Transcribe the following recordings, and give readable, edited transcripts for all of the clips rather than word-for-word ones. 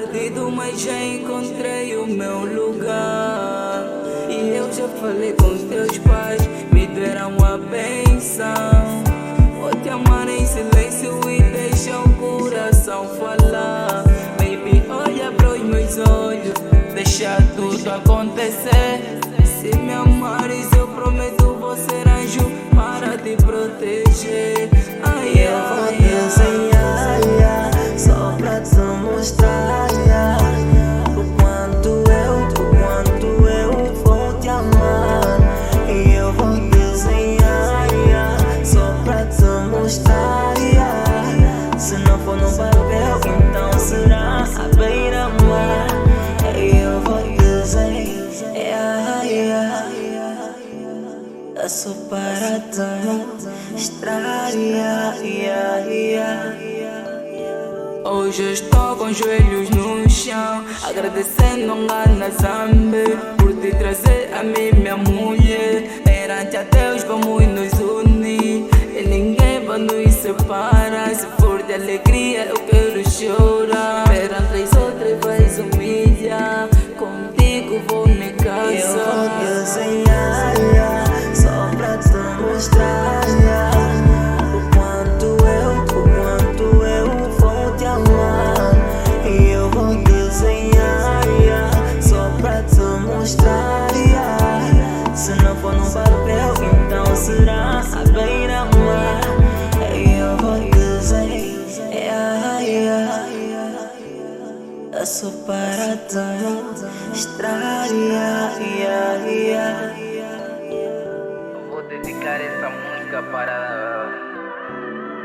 perdido, mas já encontrei o meu lugar. E eu já falei com os teus pais, me deram a benção. Vou te amar em silêncio e deixa o coração falar. Baby, olha para os meus olhos, deixa tudo acontecer. Se me amares, eu prometo vou ser anjo para te proteger. Ai, eu vou desenhar só pra te mostrar o quanto eu vou te amar. E eu vou desenhar só pra te mostrar. Se não for no papel, então será à beira-mar. Eu vou desenhar só para te mostrar. Hoje eu estou com os joelhos no chão, agradecendo a Zambi por te trazer a mim, minha mulher. Perante a Deus vamos nos unir e ninguém vai nos separar. Se for de alegria eu quero chorar, perante as outras vais humilhar. Contigo vou me casar. Eu vou desenhar só pra te mostrar o quanto eu vou te amar. E eu vou desenhar só pra te mostrar. Se não for no papel, então será à beira-mar. Eu vou desenhar só para te mostrar. Vou dedicar essa música para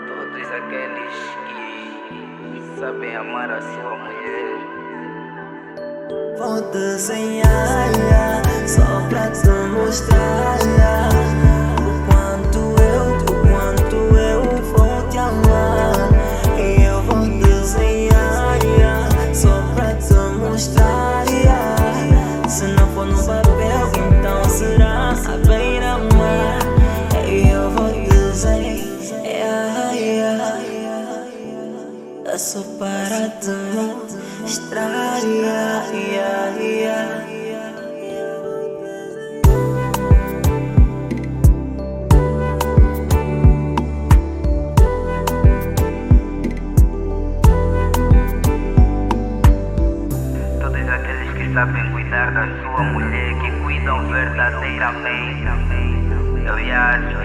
todos aqueles que sabem amar a sua mulher. Vou desenhar só pra te mostrar o quanto eu vou te amar. E eu vou desenhar só pra te mostrar. Se não for no papel, então será à beira-mar. Eu vou desenhar só para te mostrar. Todos aqueles que sabem cuidar da sua mulher, que cuidam verdadeiramente. Eu viajo.